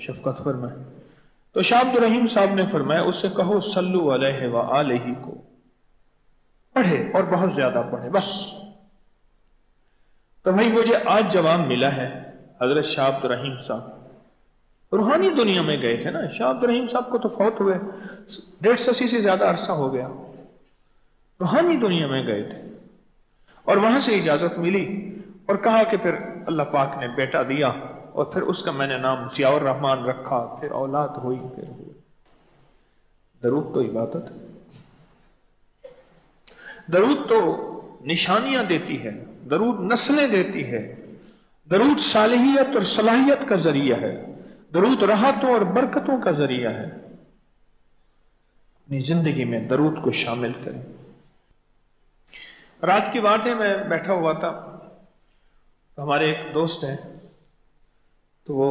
شفقت فرمائیں۔ تو شاہ عبد الرحیم صاحب نے فرمایا اس سے کہو صلو علیہ وآلہ کو پڑھے اور بہت زیادہ پڑھے بس۔ تو بھائی مجھے آج جواب ملا ہے، حضرت شاہ عبد الرحیم صاحب روحانی دنیا میں گئے تھے نا، شاہ عبد الرحیم صاحب کو تو فوت ہوئے 150 سے زیادہ عرصہ ہو گیا، روحانی دنیا میں گئے تھے اور وہاں سے اجازت ملی اور کہا کہ پھر اللہ پاک نے بیٹا دیا اور پھر اس کا میں نے نام ضیاء الرحمن رکھا، پھر اولاد ہوئی، پھر ہوئی۔ درود تو عبادت ہے، درود تو نشانیاں دیتی ہے، درود نسلیں دیتی ہے، درود صالحیت اور صلاحیت کا ذریعہ ہے، درود راحتوں اور برکتوں کا ذریعہ ہے۔ اپنی زندگی میں درود کو شامل کریں۔ رات کی بات ہے، میں بیٹھا ہوا تھا، ہمارے ایک دوست ہیں تو وہ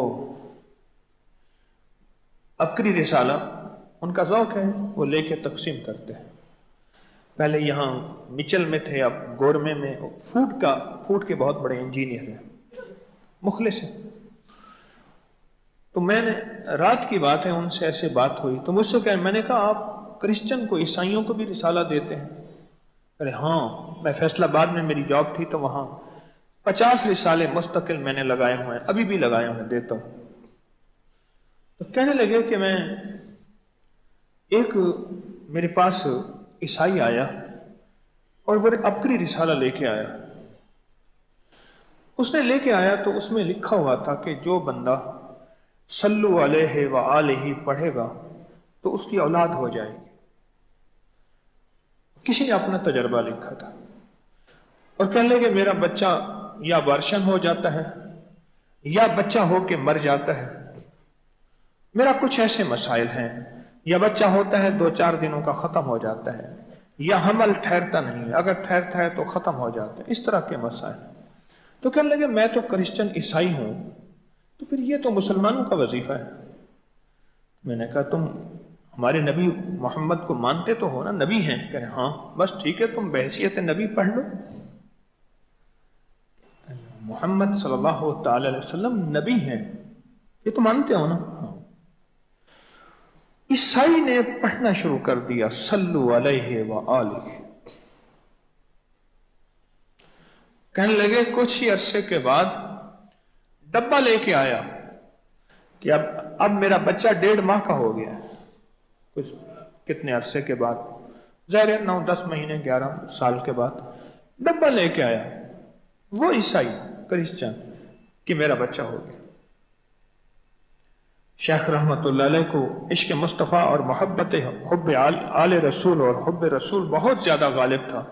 عبقری رسالہ ان کا ذوق ہے، وہ لے کے تقسیم کرتے ہیں۔ پہلے یہاں مچل میں تھے، اب گورمے میں فوڈ کے بہت بڑے انجینئر ہیں، مخلص ہیں۔ تو میں نے رات کی بات ہے، ان سے ایسے بات ہوئی تو مجھ سے کہا، میں نے کہا آپ کرسچن کو عیسائیوں کو بھی رسالہ دیتے ہیں؟ ارے ہاں، میں فیصلہ آباد میں میری جاب تھی تو وہاں 50 رسالے مستقل میں نے لگائے ہوئے ہیں، ابھی بھی لگائے ہوئے ہیں، دیتا ہوں۔ تو کہنے لگے کہ میں ایک میرے پاس عیسائی آیا اور وہ عبقری رسالہ لے کے آیا، اس نے لے کے آیا تو اس میں لکھا ہوا تھا کہ جو بندہ صلو علیہ وآلہ پڑھے گا تو اس کی اولاد ہو جائے گی۔ کسی نے اپنا تجربہ لکھا تھا اور کہنے لگے میرا بچہ یا ابارشن ہو جاتا ہے یا بچہ ہو کے مر جاتا ہے، میرا کچھ ایسے مسائل ہیں، یا بچہ ہوتا ہے 2-4 دنوں کا ختم ہو جاتا ہے، یا حمل ٹھہرتا نہیں ہے، اگر ٹھہرتا ہے تو ختم ہو جاتا ہے، اس طرح کے مسائل۔ تو کہنے لگے میں تو کرسچن عیسائی ہوں، تو پھر یہ تو مسلمانوں کا وظیفہ ہے۔ میں نے کہا تم ہمارے نبی محمد کو مانتے تو ہو نا، نبی ہیں؟ کہ ہاں، بس ٹھیک ہے، تم بحیثیت نبی پڑھ لو، محمد صلی اللہ تعالی علیہ وسلم نبی ہیں، یہ تو مانتے ہو نا؟ ہاں۔ عیسائی نے پڑھنا شروع کر دیا صلو علیہ وآلہ، کہنے لگے کچھ ہی عرصے کے بعد ڈبہ لے کے آیا کہ اب میرا بچہ 1.5 ماہ کا ہو گیا ہے، کچھ کتنے عرصے کے بعد، ظاہر 9-10 مہینے 11 سال کے بعد ڈبہ لے کے آیا وہ عیسائی کرسچن کہ میرا بچہ ہو گیا۔ شیخ رحمت اللہ علیہ کو عشق مصطفیٰ اور محبت حب آل رسول اور حب رسول بہت زیادہ غالب تھا،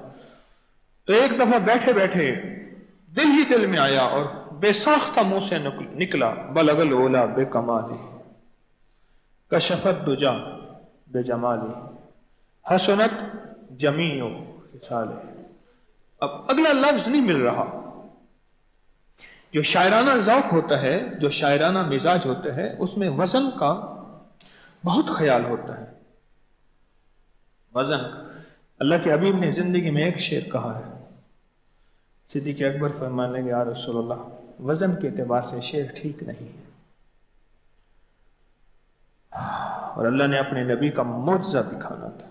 تو ایک دفعہ بیٹھے بیٹھے دل ہی دل میں آیا اور بے ساختہ منہ سے نکلا بلغ العلا بے کمالی کشفت دجا بے جمالی حسنت جمیع خصالہ۔ اب اگلا لفظ نہیں مل رہا۔ جو شاعرانہ ذوق ہوتا ہے، جو شاعرانہ مزاج ہوتا ہے، اس میں وزن کا بہت خیال ہوتا ہے، وزن۔ اللہ کے حبیب نے زندگی میں ایک شعر کہا ہے، صدیق اکبر فرمانے لگے یا رسول اللہ وزن کے اعتبار سے شعر ٹھیک نہیں ہے، اور اللہ نے اپنے نبی کا معجزہ دکھانا تھا۔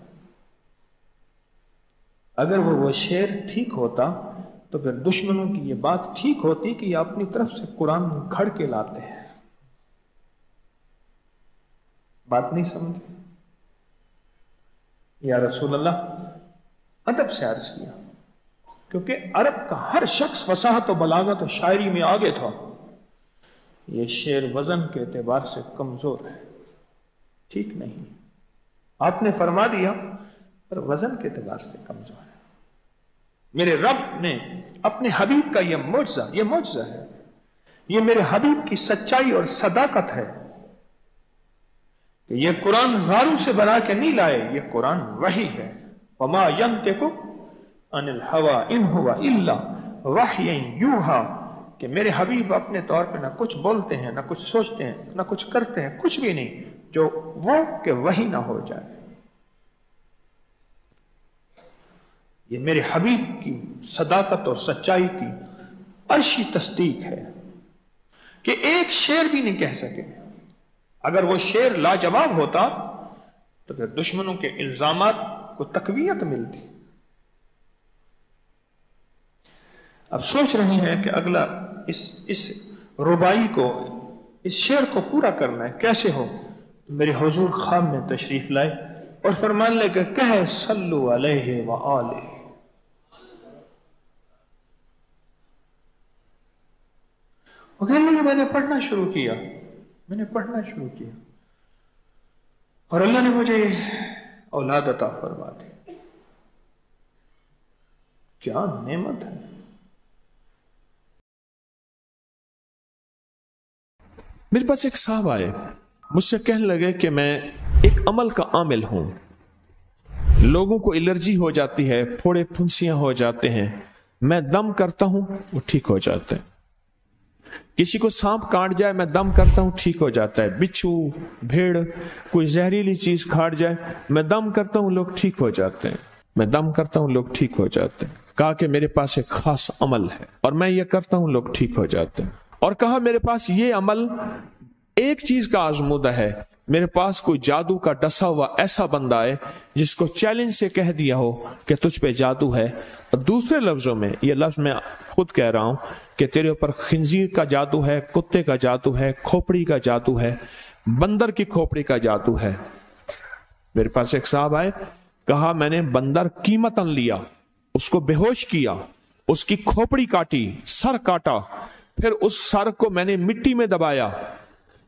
اگر وہ شعر ٹھیک ہوتا تو پھر دشمنوں کی یہ بات ٹھیک ہوتی کہ یہ اپنی طرف سے قرآن گھڑ کے لاتے ہیں۔ بات نہیں سمجھے؟ یا رسول اللہ ادب سے عرض کیا، کیونکہ عرب کا ہر شخص فصاحت و بلاغت و شاعری میں آگے تھا، یہ شعر وزن کے اعتبار سے کمزور ہے، ٹھیک نہیں۔ آپ نے فرما دیا پر وزن کے اعتبار سے کمزور ہے۔ میرے رب نے اپنے حبیب کا یہ معجزہ ہے، یہ میرے حبیب کی سچائی اور صداقت ہے کہ یہ قرآن غاروں سے بنا کے نہیں لائے، یہ قرآن وحی ہے۔ وما ينطق عن الهوى ان هو الا وحی یوحی، کہ میرے حبیب اپنے طور پہ نہ کچھ بولتے ہیں، نہ کچھ سوچتے ہیں، نہ کچھ کرتے ہیں، کچھ بھی نہیں جو وہ کہ وحی نہ ہو جائے۔ یہ میرے حبیب کی صداقت اور سچائی کی عرشی تصدیق ہے کہ ایک شعر بھی نہیں کہہ سکے اگر وہ شعر لاجواب ہوتا تو پھر دشمنوں کے الزامات کو تقویت ملتی. اب سوچ رہے ہیں کہ اگلا اس ربائی کو، اس شعر کو پورا کرنا ہے، کیسے ہو؟ میرے حضور خواب میں تشریف لائے اور فرمان لے کہ کہے صلو علیہ وآلہ. وہ کہنے لگے میں نے پڑھنا شروع کیا، اور اللہ نے مجھے اولاد عطا فرما دی. کیا نعمت ہے! میرے پاس ایک صاحب آئے، مجھ سے کہنے لگے کہ میں ایک عمل کا عامل ہوں، لوگوں کو الرجی ہو جاتی ہے، پھوڑے پھنسیاں ہو جاتے ہیں، میں دم کرتا ہوں وہ ٹھیک ہو جاتے ہیں. کسی کو سانپ کاٹ جائے میں دم کرتا ہوں ٹھیک ہو جاتا ہے. بچھو، بھیڑ، کوئی زہریلی چیز کھاٹ جائے میں دم کرتا ہوں لوگ ٹھیک ہو جاتے ہیں، میں دم کرتا ہوں لوگ ٹھیک ہو جاتے ہیں. کہا کہ میرے پاس ایک خاص عمل ہے اور میں یہ کرتا ہوں لوگ ٹھیک ہو جاتے ہیں. اور کہا میرے پاس یہ عمل ایک چیز کا آزمودہ ہے، میرے پاس کوئی جادو کا ڈسا ہوا ایسا بندہ ہے جس کو چیلنج سے کہہ دیا ہو کہ تجھ پہ جادو ہے، اور دوسرے لفظوں میں یہ لفظ میں خود کہہ رہا ہوں کہ تیرے اوپر خنزیر کا جادو ہے، کتے کا جادو ہے، کھوپڑی کا جادو ہے، بندر کی کھوپڑی کا جادو ہے. میرے پاس ایک صاحب آئے، کہا میں نے بندر قیمتاً لیا، اس کو بے ہوش کیا، اس کی کھوپڑی کاٹی، سر کاٹا، پھر اس سر کو میں نے مٹی میں دبایا،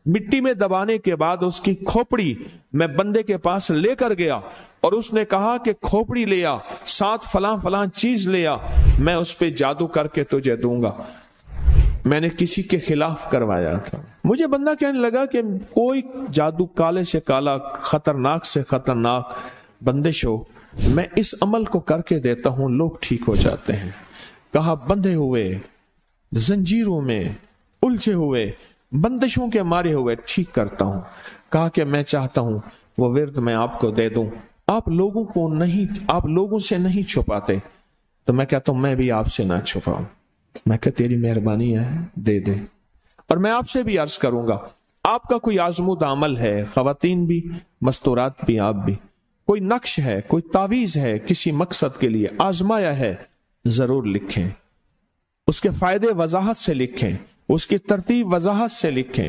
مٹی میں دبانے کے بعد اس کی کھوپڑی میں بندے کے پاس لے کر گیا اور اس نے کہا کہ کھوپڑی لیا، ساتھ فلاں فلاں چیز لیا، میں اس پہ جادو کر کے تجھے دوں گا. میں نے کسی کے خلاف کروایا تھا. مجھے بندہ کہنے لگا کہ کوئی جادو کالے سے کالا، خطرناک سے خطرناک بندش ہو، میں اس عمل کو کر کے دیتا ہوں لوگ ٹھیک ہو جاتے ہیں. کہا بندھے ہوئے، زنجیروں میں الجھے ہوئے، بندشوں کے مارے ہوئے ٹھیک کرتا ہوں. کہا کہ میں چاہتا ہوں وہ ورد میں آپ کو دے دوں، آپ لوگوں سے نہیں چھپاتے، تو میں کہتا ہوں میں بھی آپ سے نہ چھپاؤں. میں کہ تیری مہربانی ہے دے دے. اور میں آپ سے بھی عرض کروں گا، آپ کا کوئی آزمودہ عمل ہے، خواتین بھی، مستورات بھی، آپ بھی، کوئی نقش ہے، کوئی تعویذ ہے، کسی مقصد کے لیے آزمایا ہے، ضرور لکھیں. اس کے فائدے وضاحت سے لکھیں، اس کی ترتیب وضاحت سے لکھیں.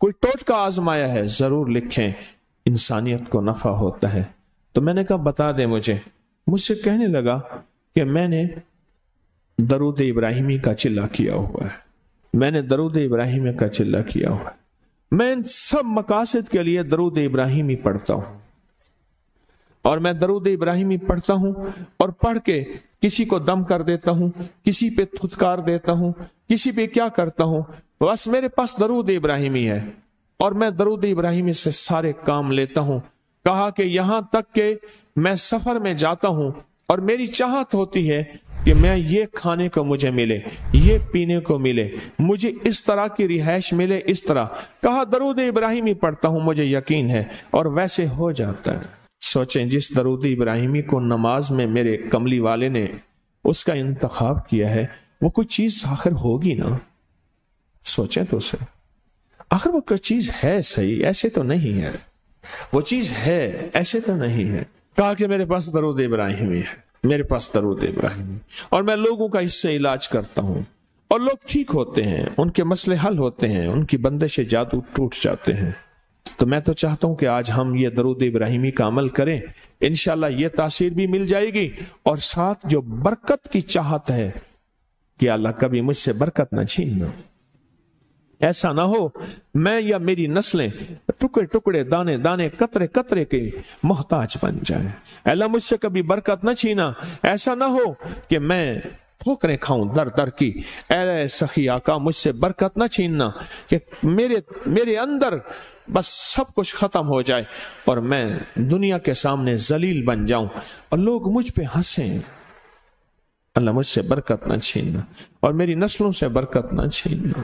کوئی ٹوٹکا آزمایا ہے ضرور لکھیں، انسانیت کو نفع ہوتا ہے. تو میں نے کہا بتا دیں مجھ سے کہنے لگا کہ میں نے درود ابراہیمی کا چلہ کیا ہوا ہے، میں نے درود ابراہیمی کا چلہ کیا ہوا ہے. میں ان سب مقاصد کے لیے درود ابراہیمی پڑھتا ہوں، اور میں درود ابراہیمی پڑھتا ہوں اور پڑھ کے کسی کو دم کر دیتا ہوں، کسی پہ تھتکار دیتا ہوں، کسی پہ کیا کرتا ہوں. بس میرے پاس درود ابراہیمی ہے اور میں درود ابراہیمی سے سارے کام لیتا ہوں. کہا کہ یہاں تک کہ میں سفر میں جاتا ہوں اور میری چاہت ہوتی ہے کہ میں یہ کھانے کو مجھے ملے، یہ پینے کو ملے، مجھے اس طرح کی رہائش ملے، اس طرح. کہا درود ابراہیمی پڑھتا ہوں، مجھے یقین ہے، اور ویسے ہو جاتا ہے. سوچیں جس درود ابراہیمی کو نماز میں میرے کملی والے نے اس کا انتخاب کیا ہے، وہ کوئی چیز آخر ہوگی نا. سوچیں تو اسے، آخر وہ کوئی چیز ہے صحیح، ایسے تو نہیں ہے، وہ چیز ہے ایسے تو نہیں ہے. کہا کہ میرے پاس درود ابراہیمی ہے، میرے پاس درود ابراہیمی، اور میں لوگوں کا اس سے علاج کرتا ہوں اور لوگ ٹھیک ہوتے ہیں، ان کے مسئلے حل ہوتے ہیں، ان کی بندش جادو ٹوٹ جاتے ہیں. تو میں تو چاہتا ہوں کہ آج ہم یہ درود ابراہیمی کا عمل کریں، انشاءاللہ یہ تاثیر بھی مل جائے گی، اور ساتھ جو برکت کی چاہت ہے کہ اللہ کبھی مجھ سے برکت نہ چھیننا. ایسا نہ ہو میں یا میری نسلیں ٹکڑے ٹکڑے، دانے دانے، قطرے قطرے کے محتاج بن جائیں. اللہ مجھ سے کبھی برکت نہ چھینا. ایسا نہ ہو کہ میں ٹھوکریں کھاؤں در در کی. اے سخی آقا مجھ سے برکت نہ چھیننا کہ میرے اندر بس سب کچھ ختم ہو جائے اور میں دنیا کے سامنے ذلیل بن جاؤں اور لوگ مجھ پہ ہنسیں. اللہ مجھ سے برکت نہ چھیننا اور میری نسلوں سے برکت نہ چھیننا.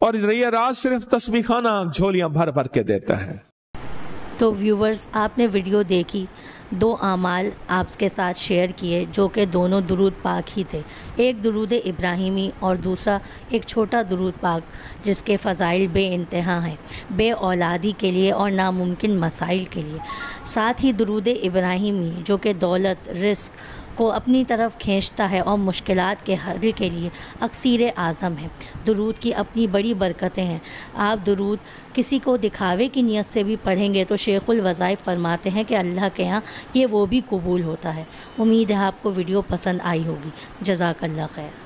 اور یہ رات صرف تسبیح خانہ جھولیاں بھر بھر کے دیتا ہے۔ تو ویورز، آپ نے ویڈیو دیکھی، 2 اعمال آپ کے ساتھ شیئر کیے جو کہ دونوں درود پاک ہی تھے، ایک درود ابراہیمی اور دوسرا ایک چھوٹا درود پاک جس کے فضائل بے انتہا ہیں، بے اولادی کے لیے اور ناممکن مسائل کے لیے۔ ساتھ ہی درود ابراہیمی جو کہ دولت، رزق کو اپنی طرف کھینچتا ہے اور مشکلات کے حل کے لیے اکسیر اعظم ہے۔ درود کی اپنی بڑی برکتیں ہیں۔ آپ درود کسی کو دکھاوے کی نیت سے بھی پڑھیں گے تو شیخ الوظائف فرماتے ہیں کہ اللہ کے ہاں یہ وہ بھی قبول ہوتا ہے۔ امید ہے آپ کو ویڈیو پسند آئی ہوگی۔ جزاک اللہ خیر۔